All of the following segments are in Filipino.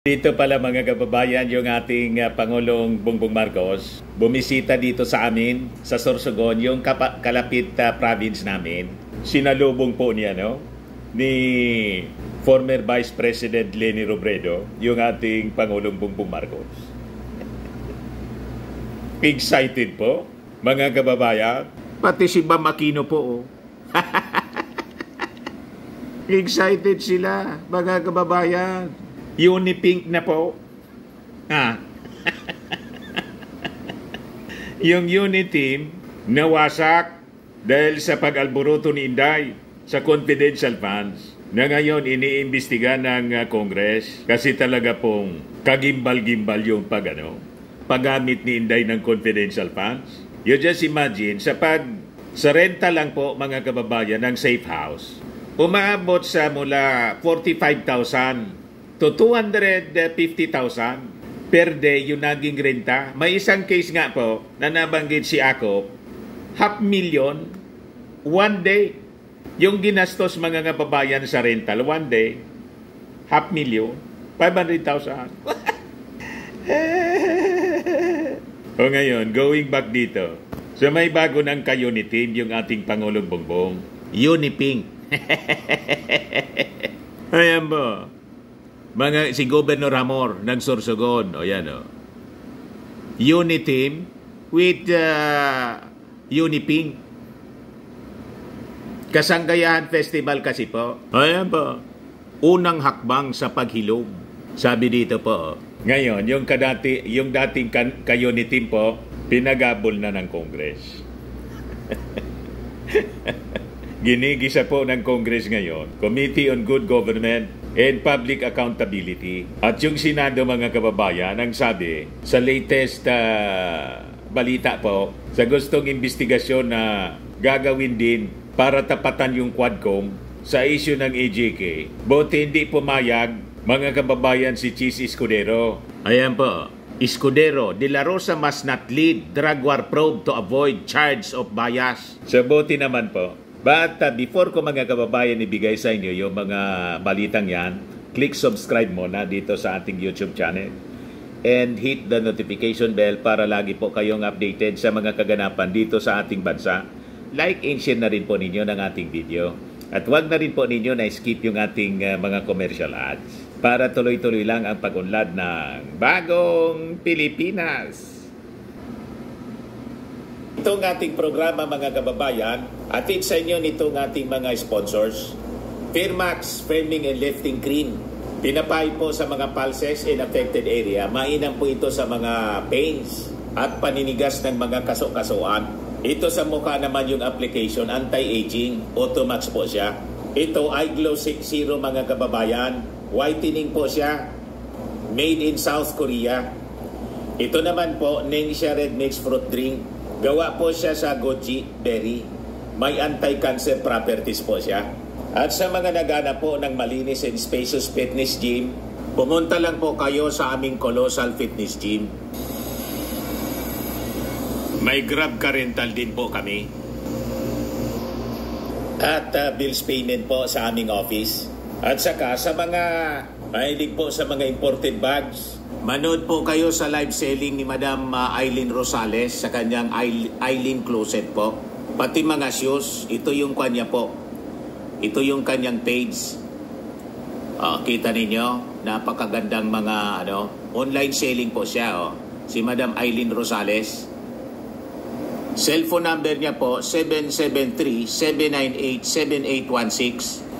Dito pala mga kababayan yung ating Pangulong Bongbong Marcos bumisita dito sa amin sa Sorsogon, yung kalapit province namin. Sinalubong po niya ni former Vice President Leni Robredo yung ating Pangulong Bongbong Marcos. Excited po mga kababayan. Pati si Bam Aquino po. Excited sila mga kababayan. Unipink na po. Yung Uniteam nawasak dahil sa pag-alboruto ni Inday sa confidential funds na ngayon iniimbestiga ng Congress kasi talaga pong kagimbal-gimbal yung paggamit ni Inday ng confidential funds. You just imagine, sa renta lang po mga kababayan ng safe house, umaabot sa mula 45,000 to 250,000 per day yung naging renta. May isang case nga po na nabanggit si Akop, 500,000 one day. Yung ginastos mga kababayan sa rental one day, 500,000, 500,000. O ngayon, going back dito. So may bago ng ka-Uniteam yung ating Pangulong Bongbong. Unipink. Ayan po. Si Governor Ramor ng Sorsogon, Uniteam with Unipink. Kasanggayahan Festival kasi po. Ayan po. Unang hakbang sa paghilom. Sabi dito po. Ngayon, yung dating ka-Uniteam po, pinagabol na ng Congress. Ginigisa po ng Congress ngayon, Committee on Good Government and Public Accountability. At yung Senado mga kababayan, ang sabi sa latest balita po, sa gustong investigasyon na gagawin din para tapatan yung Quadcom sa issue ng AJK, buti hindi pumayag mga kababayan si Chis Escudero. Ayan po, Escudero, De La Rosa must not lead drug war probe to avoid charge of bias. So buti naman po. But before ko mga kababayan ibigay sa inyo yung mga balitang yan, click subscribe muna dito sa ating YouTube channel and hit the notification bell para lagi po kayong updated sa mga kaganapan dito sa ating bansa. Like and share na rin po ninyo ng ating video. At huwag na rin po ninyo na skip yung ating mga commercial ads para tuloy-tuloy lang ang pag-unlad ng bagong Pilipinas. Itong ating programa mga kababayan, atid sa inyo nitong ating mga sponsors. Firmax Firming and Lifting Cream. Pinapay po sa mga pulses in affected area. Mainam po ito sa mga pains at paninigas ng mga kaso-kasuan. Ito sa mukha naman yung application, anti-aging, Automax po siya. Ito ay Glow 60 mga kababayan. Whitening po siya. Made in South Korea. Ito naman po, Ningxia Red Mixed Fruit Drink. Gawa po siya sa goji berry. May anti-cancer properties po siya. At sa mga nagana po ng malinis and spacious fitness gym, pumunta lang po kayo sa aming Colossal Fitness Gym. May Grab Car Rental din po kami. At bills payment po sa aming office. At saka sa mga mahilig po sa mga imported bags, manood po kayo sa live selling ni Madam Eileen Rosales sa kanyang Eileen Closet po. Pati mga shoes, ito yung kanya po. Ito yung kanyang page. Kita ninyo, napakagandang mga online selling po siya. Si Madam Eileen Rosales. Cellphone number niya po, 773-798-7816.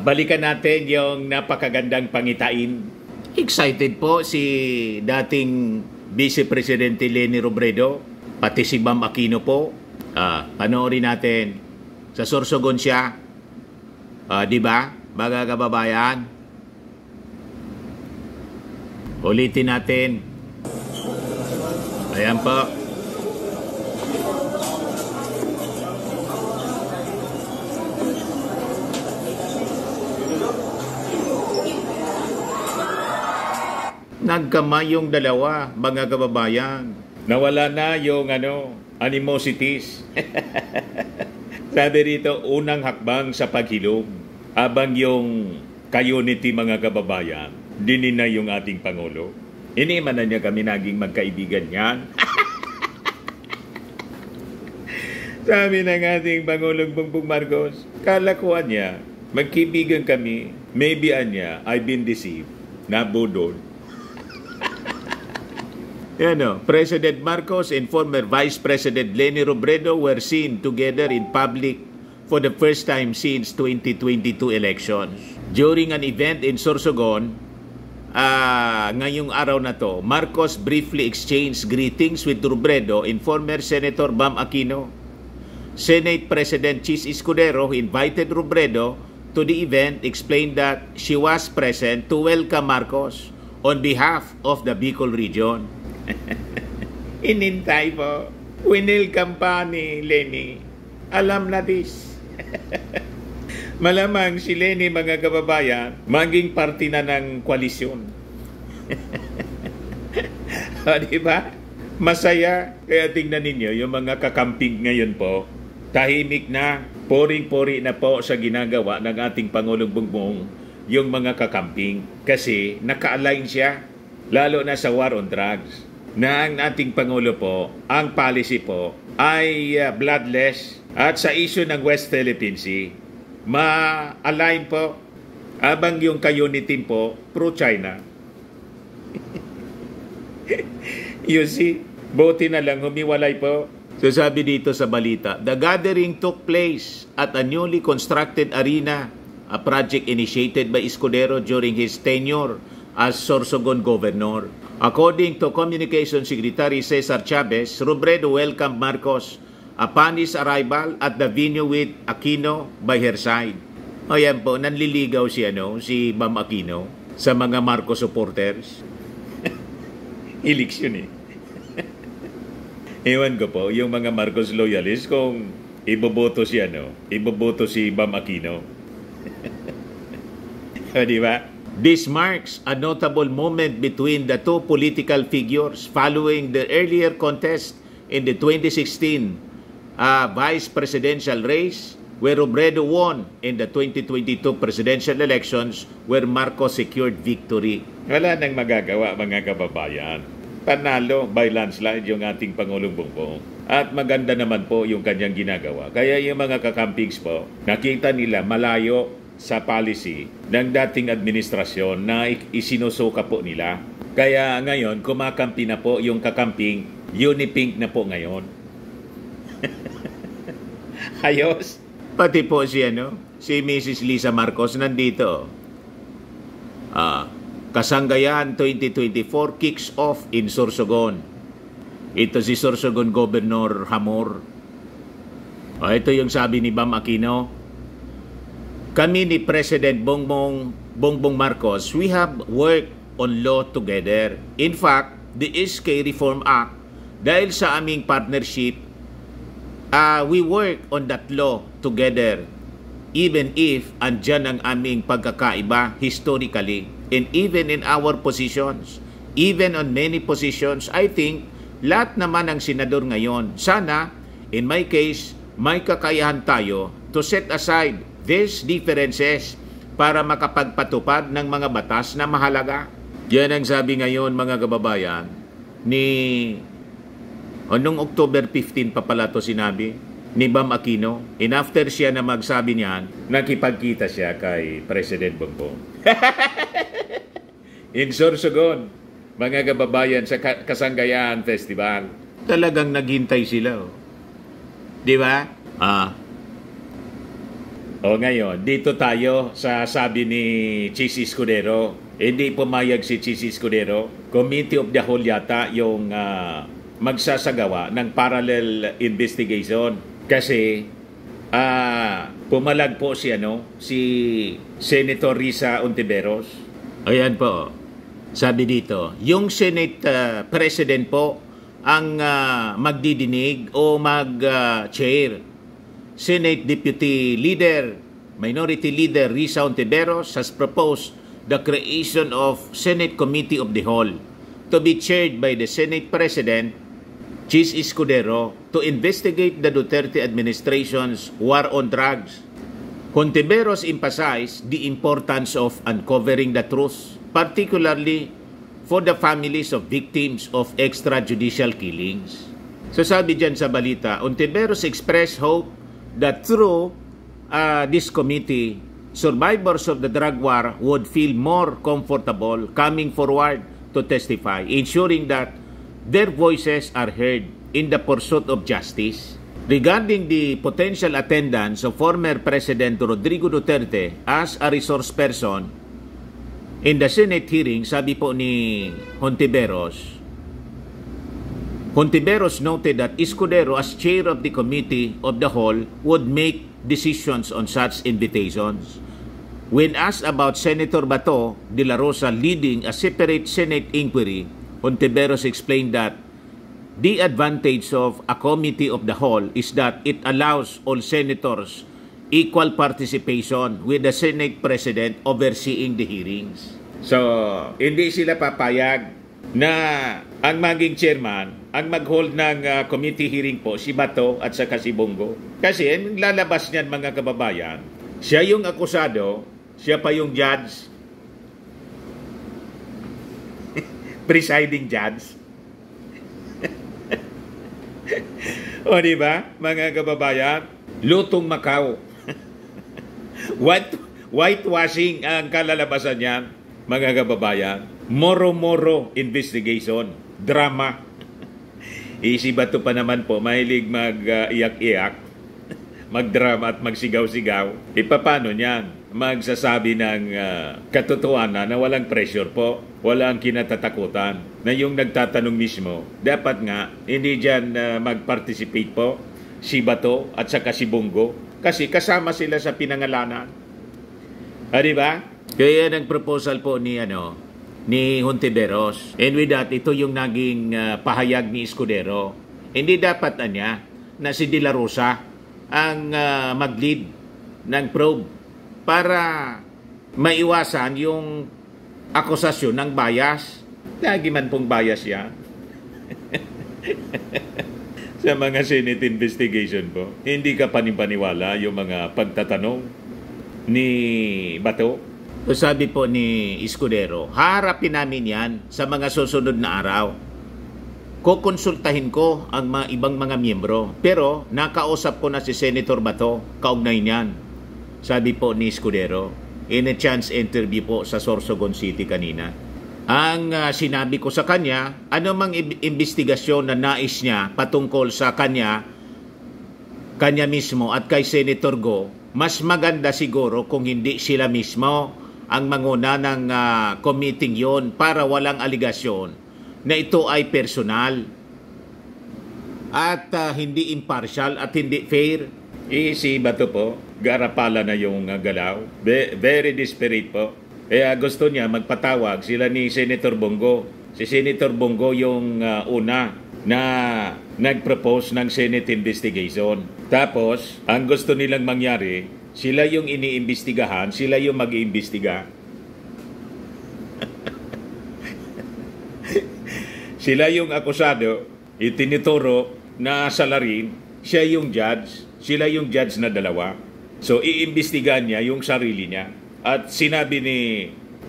Balikan natin yung napakagandang pangitain. Excited po si dating Vice Presidente Leni Robredo, pati si Bam Aquino po. Panoorin natin. Sa Sorsogon siya. Di ba, mga kababayan? Ulitin natin. Ayan po. Nagkamay yung dalawa, mga kababayan. Nawala na yung animosities. Sabi rito, unang hakbang sa paghilom. Abang yung ka-Unity mga kababayan, dininay yung ating Pangulo. Iniman na niya kami naging magkaibigan niyan. Sabi ng ating Pangulong Bongbong Marcos, kalakuan niya, magkibigan kami, maybe niya, I've been deceived, nabudol. Yan o, President Marcos and former Vice President Leni Robredo were seen together in public for the first time since 2022 elections. During an event in Sorsogon, ngayong araw na to, Marcos briefly exchanged greetings with Robredo and former Senator Bam Aquino. Senate President Chis Escudero, who invited Robredo to the event, explained that she was present to welcome Marcos on behalf of the Bicol region. Inintay po. Winelcome pa ni Leni. Alam na this. Malamang si Leni, mga kababayan, maging parte na ng koalisyon. O, diba? Masaya. Kaya tingnan ninyo, yung mga kakamping ngayon po, tahimik na, poring-pori na po sa ginagawa ng ating Pangulong Bongbong yung mga kakamping. Kasi naka-align siya, lalo na sa war on drugs, na ang ating Pangulo po, ang policy po, ay bloodless. At sa issue ng West Philippine Sea, ma-align po, abang yung ka-unity po, pro-China. You see, buti na lang humiwalay po. So sabi dito sa balita, the gathering took place at a newly constructed arena, a project initiated by Escudero during his tenure as Sorsogon Governor. According to Communications Secretary Cesar Chavez, Robredo welcomed Marcos upon his arrival at the venue with Aquino by her side. O yan po, nanliligaw si Bam Aquino sa mga Marcos supporters. Eleksyon eh. Ewan ko po, yung mga Marcos loyalists, kung iboboto iboboto si Bam Aquino. O diba? This marks a notable moment between the two political figures following the earlier contest in the 2016 vice presidential race, where Robredo won in the 2022 presidential elections, where Marcos secured victory. Wala nang magagawa, mga kababayan. Panalo by landslide yung ating Pangulong Bongbong. At maganda naman po yung kanyang ginagawa. Kaya yung mga kakampings po, nakita nila malayo sa policy ng dating administrasyon na isinusuka po nila. Kaya ngayon, kumakampi na po yung kakamping, unipink na po ngayon. Ayos. Pati po si Mrs. Lisa Marcos nandito. Kasanggayan 2024 kicks off in Sorsogon. Ito si Sorsogon Governor Hamor. Ito yung sabi ni Bam Aquino. Kami ni President Bongbong Marcos, we have worked on law together. In fact, the SK Reform Act, dahil sa aming partnership, we work on that law together. Even if andyan ang aming pagkakaiba historically, and even in our positions, even on many positions, I think lahat naman ng senador ngayon, sana, in my case, may kakayahan tayo to set aside these differences para makapagpatupad ng mga batas na mahalaga. Yan ang sabi ngayon, mga kababayan, noong October 15 pa pala to sinabi, ni Bam Aquino. And after siya na magsabi niyan, nakipagkita siya kay President Bongbong. In Sorsogon, mga kababayan, sa Kasanggayan Festival. Talagang naghintay sila. Di ba? O ngayon, dito tayo sa sabi ni Chis Escudero. Hindi pumayag si Chis Escudero. Committee of the Whole yata yung magsasagawa ng parallel investigation. Kasi pumalag po si Senator Risa Ontiveros. Ayan po. Sabi dito, yung Senate President po ang magdidinig o mag-chair. Senate Deputy Leader, Minority Leader Risa Ontiveros has proposed the creation of Senate Committee of the Whole to be chaired by the Senate President, Chis Escudero, to investigate the Duterte administration's war on drugs. Ontiveros emphasized the importance of uncovering the truth particularly for the families of victims of extrajudicial killings. So sabi dyan sa balita, Ontiveros expressed hope that through this committee, survivors of the drug war would feel more comfortable coming forward to testify, ensuring that their voices are heard in the pursuit of justice. Regarding the potential attendance of former President Rodrigo Duterte as a resource person in the Senate hearing, sabi po ni Hontiveros noted that Escudero, as chair of the Committee of the Whole, would make decisions on such invitations. When asked about Senator Bato de la Rosa leading a separate Senate inquiry, Hontiveros explained that the advantage of a Committee of the Whole is that it allows all senators equal participation with the Senate President overseeing the hearings. So, hindi sila papayag na ang maging chairman, ang mag-hold ng committee hearing po, si Bato at saka si Bongo. Kasi lalabas niyan mga kababayan, siya yung akusado, siya pa yung judge, presiding judge. O diba, mga kababayan, lutong Macau. Whitewashing ang kalalabasan niyan, mga kababayan. Moro-moro investigation, drama. Si Bato pa naman po, mahilig mag-iyak-iyak, magdrama at magsigaw-sigaw. Paano niyan? Magsasabi ng katotohanan na walang pressure po, walang kinatatakutan, na yung nagtatanong mismo, dapat nga hindi dyan mag-participate po si Bato at saka si Bongo kasi kasama sila sa pinangalanan. Diba? Kaya ang proposal po ni Hontiveros. And with that, ito yung naging pahayag ni Escudero. Hindi dapat na si De La Rosa ang mag-lead ng probe para maiwasan yung akusasyon ng bias. Lagi man pong bias yan. Sa mga Senate investigation po, hindi ka panipaniwala yung mga pagtatanong ni Bato. So sabi po ni Escudero, harapin namin yan sa mga susunod na araw. Kukonsultahin ko ang mga ibang mga miyembro. Pero nakausap ko na si Senator Bato, kaugnay niyan. Sabi po ni Escudero, in a chance interview po sa Sorsogon City kanina. Ang sinabi ko sa kanya, anumang investigasyon na nais niya patungkol sa kanya mismo at kay Senator Go, mas maganda siguro kung hindi sila mismo ang manguna ng committee yon para walang aligasyon na ito ay personal at hindi impartial at hindi fair. Si Bato po, garapala na yung galaw. Very desperate po. Gusto niya magpatawag sila ni Senator Bongo. Si Senator Bongo yung una na nag-propose ng Senate investigation. Tapos, ang gusto nilang mangyari, sila yung iniimbestigahan, sila yung mag-iimbestiga. Sila yung akusado, itinuturo na salarin, siya yung judge, sila yung judge na dalawa. So, iimbestigahan niya yung sarili niya. At sinabi ni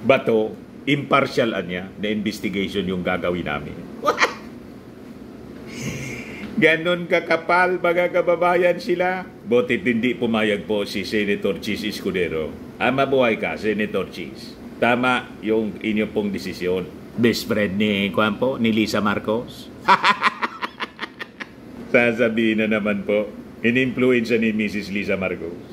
Bato, impartial niya na investigation yung gagawin namin. Ganon kakapal, mga kababayan sila. Butit hindi pumayag po si Senator Chis Escudero. Mabuhay ka, Senator Chis. Tama yung inyo pong desisyon. Best friend ni ni Lisa Marcos. Sasabihin na naman po, in-influensya ni Mrs. Lisa Marcos.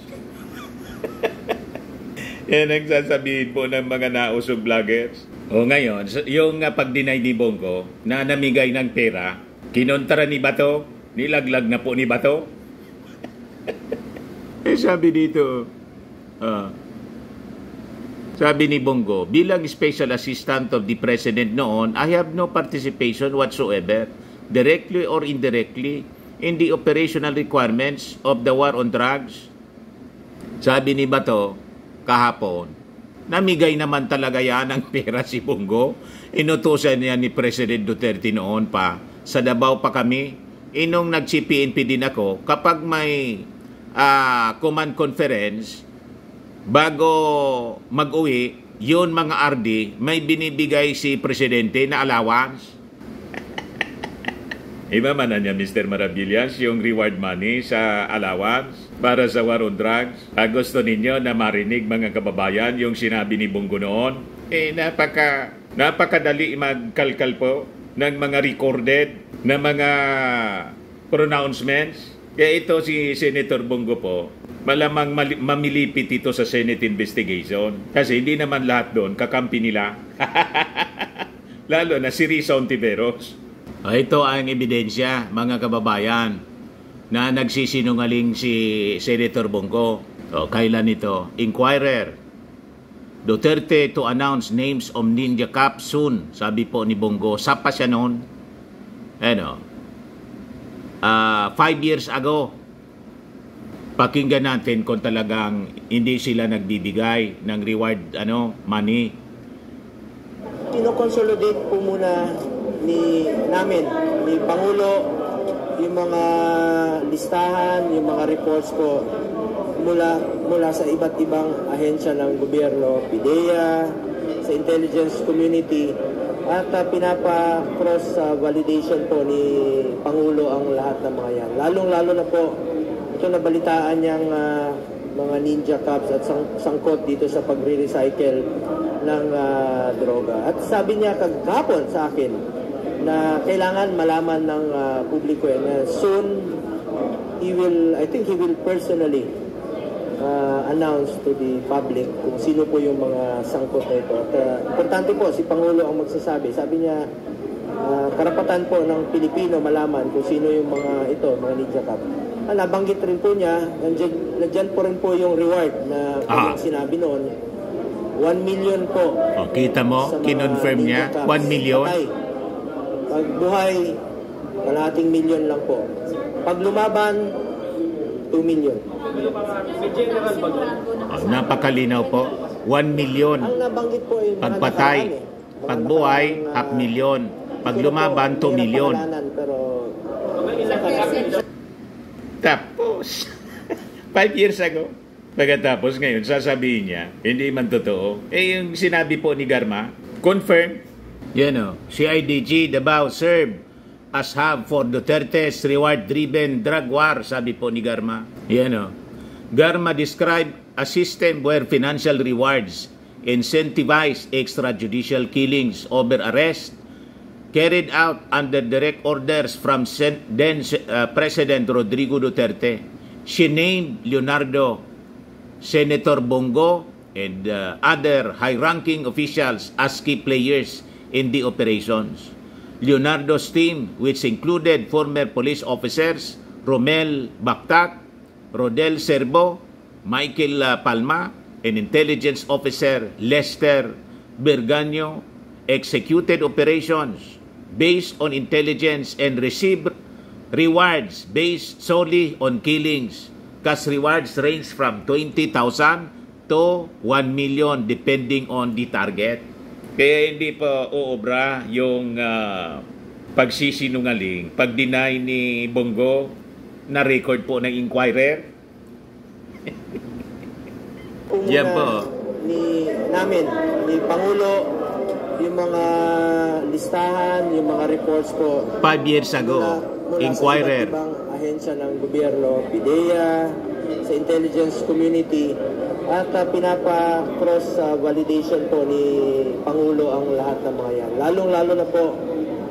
Yan ang sasabihin po ng mga nausog vloggers. O ngayon, yung pag-deny ni Bongo na namigay ng pera, kinontra ni Bato, nilaglag na po ni Bato. Sabi dito, sabi ni Bongo, bilang special assistant of the president noon, I have no participation whatsoever, directly or indirectly, in the operational requirements of the war on drugs. Sabi ni Bato, kahapon, namigay naman talaga yan ng pera si Bongo. Inutusan niya ni President Duterte noon pa. Sa Davao pa kami. Inong nag-CPNP din ako, kapag may command conference, bago mag-uwi, yun mga RD, may binibigay si Presidente na allowance. Iba man na niya, Mr. Maravillas, yung reward money sa allowance para sa war on drugs. Gusto ninyo na marinig, mga kababayan, yung sinabi ni Bongo noon? Napakadali magkalkal po ng mga recorded na mga pronouncements. Kaya ito si Senator Bongo po, malamang mamilipit ito sa Senate investigation. Kasi hindi naman lahat doon kakampi nila. Lalo na si Risa Ontiveros. Ito ang ebidensya, mga kababayan, na nagsisinungaling si Senator Bongo. Kailan ito? Inquirer. Duterte to announce names of Ninja Cop soon, sabi po ni Bongo. Sapa siya noon. 5 years ago. Pakinggan natin kung talagang hindi sila nagbibigay ng reward money. Kino-consolidate po muna ni Pangulo yung mga listahan, yung mga reports po mula sa iba't ibang ahensya ng gobyerno, PIDEA, sa intelligence community, at pinapa-cross validation po ni Pangulo ang lahat ng mga yan. Lalong-lalo na po ito nabalitaan niyang mga ninja cops at sangkot dito sa pagre-recycle ng droga. At sabi niya kagapon sa akin na kailangan malaman ng publiko na soon I think he will personally announce to the public kung sino po yung mga sangkot na ito. At importante po si Pangulo ang magsasabi. Sabi niya karapatan po ng Pilipino malaman kung sino yung mga ninja cop. Nabanggit rin po niya, nandiyan po rin po yung reward na kanyang sinabi noon, 1 million po. Kita mo, kinonfirm niya, 1 million. Pag buhay, kalahating milyon lang po. Pag lumaban, 2 million. Napakalinaw po, 1 million. Ang nabanggit po ay pagpatay, pagbuhay, 500,000. Pag lumaban, 2 million. Pero Tapos, 5 years ago. Pagkatapos ngayon, sasabihin niya, hindi man totoo. Yung sinabi po ni Garma, confirm. CIDG Davao serve as hub for Duterte's reward-driven drug war, sabi po ni Garma. Garma described a system where financial rewards incentivize extrajudicial killings over arrest carried out under direct orders from then President Rodrigo Duterte. She named Leonardo, Senator Bongo, and other high-ranking officials as key players in the operations. Leonardo's team, which included former police officers Romel Bactac, Rodel Serbo, Michael Palma, and intelligence officer Lester Berganyo, executed operations based on intelligence and received rewards based solely on killings. Cash rewards range from 20,000 to 1 million depending on the target. Kaya hindi pa uobra yung pagsisinungaling, pag-deny ni Bongo na record po ng Inquirer. Yan po. Ni Pangulo, yung mga listahan, yung mga reports po 5 years ago, Inquirer. Sa ibang ahensya ng gobyerno, PIDEA, sa intelligence community, at pinapa-cross validation po ni Pangulo ang lahat ng mga yan. Lalong-lalo na po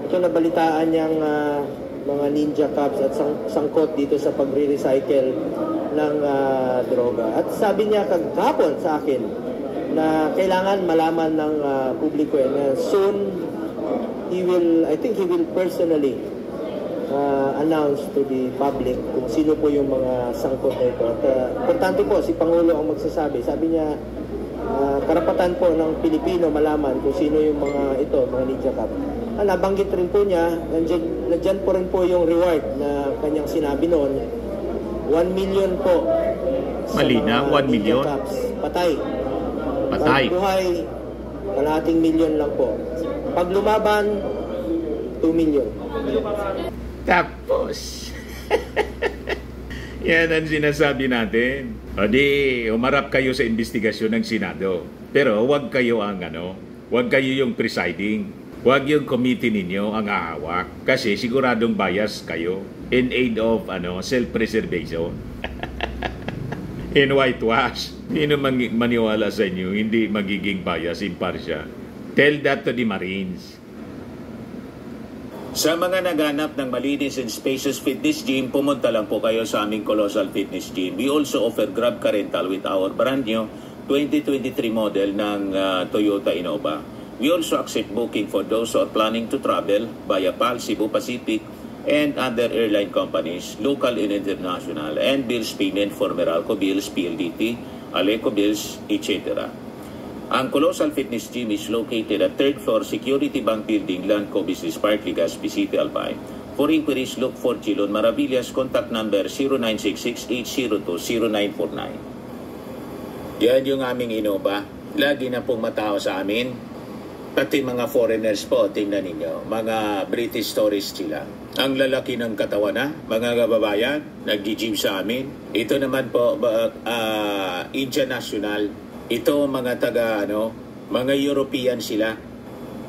ito nabalitaan niyang mga ninja cops at sangkot dito sa pagre-recycle ng droga. At sabi niya kagapon sa akin na kailangan malaman ng publiko na soon I think he will personally announce to the public kung sino po yung mga sangkot na ito. At importante po si Pangulo ang magsasabi. Sabi niya karapatan po ng Pilipino malaman kung sino yung mga ninja cop. Nabanggit rin po niya, nandiyan po rin po yung reward na kanyang sinabi noon, 1 million po. Malina, 1 million? Patay. Patay. Pag buhay, kalahating milyon lang po. Pag lumaban, 2 million. Tapos, yan ang sinasabi natin. O di, umarap kayo sa investigasyon ng Senado. Pero wag kayo wag kayo yung presiding. Wag yung committee ninyo ang hahawak kasi siguradong bias kayo in aid of self-preservation. In whitewash. Sino maniwala sa inyo hindi magiging bias impartial? Tell that to the Marines. Sa mga naganap ng malinis and spacious fitness gym, pumunta lang po kayo sa aming Colossal Fitness Gym. We also offer Grab Car Rental with our brand new 2023 model ng Toyota Innova. We also accept booking for those who are planning to travel via PAL, Cebu Pacific, and other airline companies, local and international, and bills payment for Meralco Bills, PLDT, Aleco Bills, etc. Ang Colossal Fitness Gym is located at 3rd floor Security Bank Building, Landco Business Park, Legazpi City, Albay. For inquiries, look for Chilon Maravillas. Contact number 0966-802-0949. Yan yung aming Innova. Lagi na pong matao sa amin. Pati mga foreigners po, tingnan ninyo, mga British tourists sila. Ang lalaki ng katawan na, mga kababayan, nag-gym sa amin. Ito naman po, Indian National. Ito mga mga European sila.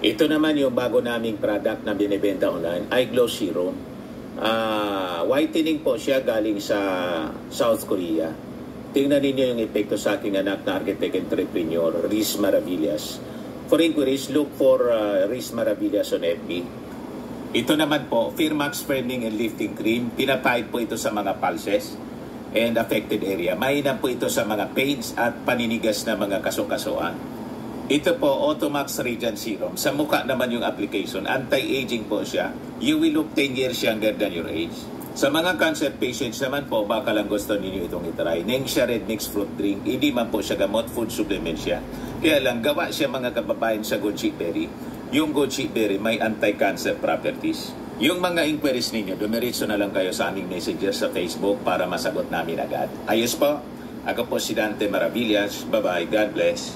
Ito naman yung bago naming product na binibenta online, Eye Glow Serum. Whitening po siya galing sa South Korea. Tingnan ninyo yung epekto sa aking anak na architect entrepreneur, Riz Maravillas. For inquiries, look for Riz Maravillas on FB. Ito naman po, Firmax Firming and Lifting Cream. Pinapahid po ito sa mga pulses and affected area. Mainam po ito sa mga pains at paninigas na mga kasukasuan. Ito po, Automax Radiant Serum. Sa mukha naman yung application. Anti-aging po siya. You will look 10 years younger than your age. Sa mga cancer patients naman po, baka lang gusto ninyo itong itry. Nengxia Red Mix Fruit Drink. Hindi man po siya gamot, food supplement siya. Kaya lang, gawa siya mga kababayan sa goji berry. Yung goji berry may anti-cancer properties. Yung mga inquiries ninyo, dumiritso na lang kayo sa aming messenger sa Facebook para masagot namin agad. Ayos po. Ako po si Dante Maravillas. Bye-bye. God bless.